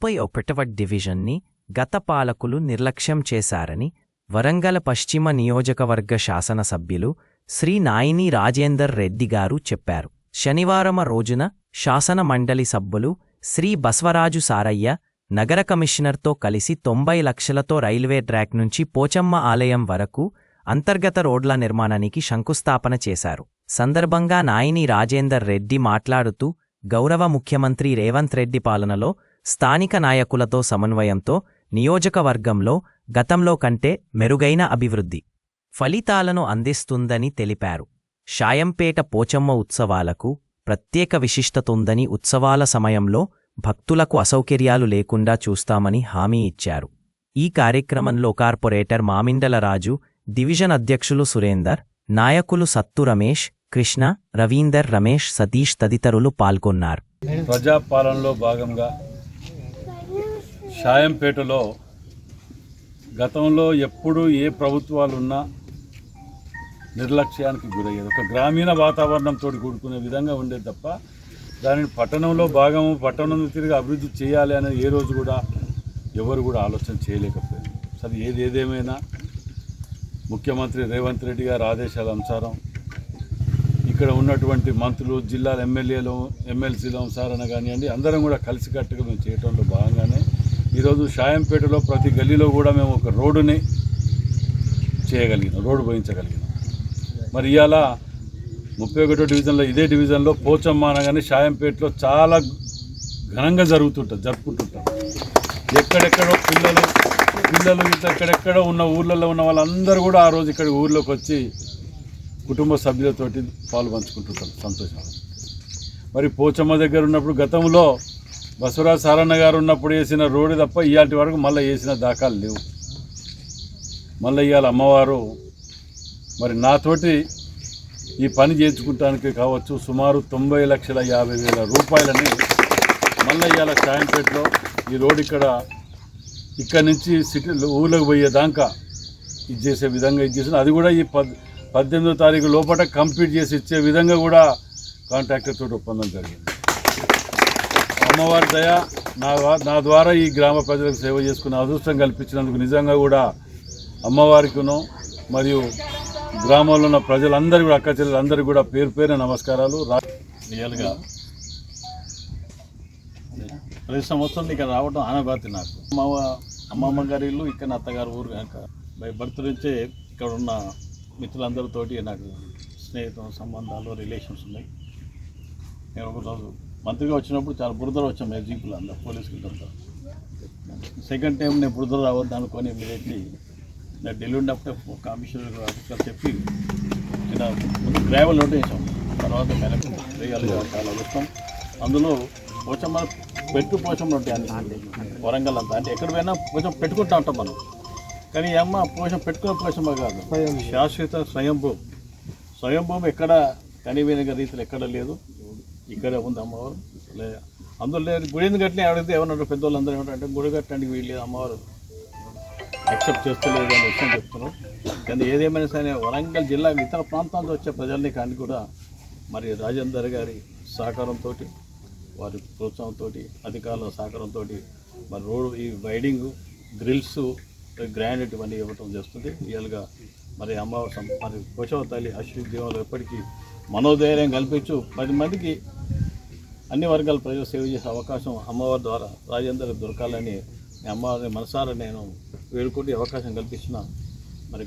31వ డివిజన్ని గత పాలకులు నిర్లక్ష్యం చేశారని వరంగల్ పశ్చిమ నియోజకవర్గ శాసనసభ్యులు శ్రీ నాయిని రాజేందర్ రెడ్డి గారు చెప్పారు. శనివారం రోజున శాసన మండలి సభ్యులు శ్రీ బస్వరాజు సారయ్య నగర కమిషనర్తో కలిసి 90 లక్షలతో రైల్వే ట్రాక్ నుంచి పోచమ్మ ఆలయం వరకు అంతర్గత రోడ్ల నిర్మాణానికి శంకుస్థాపన చేశారు. సందర్భంగా నాయిని రాజేందర్ రెడ్డి మాట్లాడుతూ గౌరవ ముఖ్యమంత్రి రేవంత్ రెడ్డి పాలనలో స్థానిక నాయకులతో సమన్వయంతో నియోజకవర్గంలో గతంలో కంటే మెరుగైన అభివృద్ధి ఫలితాలను అందిస్తుందని తెలిపారు. షాయంపేట పోచమ్మ ఉత్సవాలకు ప్రత్యేక విశిష్టతుందని ఉత్సవాల సమయంలో భక్తులకు అసౌకర్యాలు లేకుండా చూస్తామని హామీ ఇచ్చారు. ఈ కార్యక్రమంలో కార్పొరేటర్ మామిండల రాజు, డివిజన్ అధ్యక్షులు సురేందర్, నాయకులు సత్తు రమేష్, కృష్ణ, రవీందర్, రమేష్, సతీష్ తదితరులు పాల్గొన్నారు. ప్రజాపాలనలో భాగంగా షాయంపేటలో గతంలో ఎప్పుడు ఏ ప్రభుత్వాలున్నా నిర్లక్ష్యానికి గురయ్యేది. ఒక గ్రామీణ వాతావరణంతో కూడుకునే విధంగా ఉండేది తప్ప దానిని పట్టణంలో భాగము పట్టణంలో తిరిగి అభివృద్ధి చేయాలి అనేది ఏ రోజు కూడా ఎవరు కూడా ఆలోచన చేయలేకపోయారు. సరే ఏదేమైనా ముఖ్యమంత్రి రేవంత్ రెడ్డి గారి ఆదేశాల అనుసారం ఇక్కడ ఉన్నటువంటి మంత్రులు, జిల్లాల ఎమ్మెల్యేలు, ఎమ్మెల్సీలు అనుసారణ కానివ్వండి, అందరం కూడా కలిసికట్టుగా మేము చేయడంలో భాగంగానే ఈరోజు షాయంపేటలో ప్రతి గల్లీలో కూడా మేము ఒక రోడ్డుని చేయగలిగినాం, రోడ్డు పోయించగలిగినాం. మరి ఇవాళ 31వ డివిజన్లో ఇదే డివిజన్లో పోచమ్మ అనగానే షాయంపేటలో చాలా ఘనంగా జరుపుకుంటుంటారు. ఎక్కడెక్కడో పిల్లలు ఎక్కడెక్కడో ఉన్న ఊర్లలో ఉన్న వాళ్ళందరూ కూడా ఆ రోజు ఇక్కడ ఊర్లోకి వచ్చి కుటుంబ సభ్యులతోటి పాలు పంచుకుంటుంటారు సంతోషంగా. మరి పోచమ్మ దగ్గర ఉన్నప్పుడు గతంలో బసవరాజు సారన్న గారు ఉన్నప్పుడు వేసిన రోడ్డు తప్ప ఇవాటి వరకు మళ్ళీ వేసిన దాఖలు లేవు. మళ్ళీ ఇవాళ అమ్మవారు మరి నాతోటి ఈ పని చేయించుకుంటానికి కావచ్చు సుమారు 90,50,000 రూపాయలని మళ్ళీ ఇవాళ షాయంపేటలో ఈ రోడ్డు ఇక్కడ నుంచి సిటీ ఊళ్ళోకి పోయేదాకా ఇది చేసే విధంగా చేసిన అది కూడా ఈ 18వ తారీఖు లోపల కంప్లీట్ చేసి ఇచ్చే విధంగా కూడా కాంట్రాక్టర్ తోటి ఒప్పందం జరిగింది. అమ్మవారి దయ నా ద్వారా ఈ గ్రామ ప్రజలకు సేవ చేసుకునే అదృష్టం కల్పించినందుకు నిజంగా కూడా అమ్మవారికిను మరియు గ్రామంలో ఉన్న ప్రజలందరూ కూడా అక్క చెల్లెలందరూ కూడా పేరు పేరు నమస్కారాలు. రియల్గా ప్రతి సంవత్సరం ఇక్కడ రావడం ఆనవాయితీ. నాకు అమ్మమ్మ గారి ఇల్లు ఇక్కడ అత్తగారు ఊరు కనుక బై బర్త్ నుంచే ఇక్కడ ఉన్న మిత్రులందరితోటి నాకు స్నేహితం, సంబంధాలు, రిలేషన్స్ ఉన్నాయి. నేను ఒకరోజు మంత్రిగా వచ్చినప్పుడు చాలా బురదలు వచ్చాం మేము జీపులు అందరూ పోలీసులతో. సెకండ్ టైం నేను బురదలు రావద్దు అనుకొని ఇమీడియట్లీ నేను ఢిల్లీ ఉన్నప్పుడే కమిషనర్ ఆఫీసర్ చెప్పి ఇలా ముందు గ్రావెల్ రోడ్ వేసాం. తర్వాత వేయాలిగా చాలా అదృష్టం. అందులో పోచమ్మ పోచమ్మ ఉంటాయి అన్ని వరంగల్ అంతా, అంటే ఎక్కడ పోయినా పోచమ్మ పెట్టుకుంటూ ఉంటాం మనం. కానీ అమ్మ పెట్టుకున్న పోచమ్మ కాదు, శాశ్వత స్వయంభూమి ఎక్కడ కనివేన రీతిలో ఎక్కడ లేదు, ఇక్కడే ఉంది అమ్మవారు. అందులో గుడి ఎందుకట్లే అడిగితే ఏమన్నారు పెద్దవాళ్ళందరూ ఏమంటారంటే గుడి కట్టడానికి వీళ్ళు అమ్మవారు యాక్సెప్ట్ చేస్తలేదు అనే విషయం చెప్తున్నారు. కానీ ఏదేమైనా సరే వరంగల్ జిల్లా ఇతర ప్రాంతాల్లో వచ్చే ప్రజల్ని కానీ కూడా మరి రాజేందర్ గారి సహకారంతో, వారి ప్రోత్సాహంతో, అధికారుల సహకారంతో మరి రోడ్డు ఈ వైడింగ్, గ్రిల్స్, గ్రానైట్ ఇవన్నీ ఇవ్వటం చేస్తుంది. రియల్గా మరి అమ్మవారు మరి పోచమ్మ తల్లి ఆశీర్వాద దీవెనలు ఎప్పటికీ మనోధైర్యం కల్పించు 10 మందికి అన్ని వర్గాల ప్రజలు సేవ చేసే అవకాశం అమ్మవారి ద్వారా రాజేందర్ దొరకాలని అమ్మవారిని మనసారా నేను వేడుకుంటే అవకాశం కల్పించిన మరి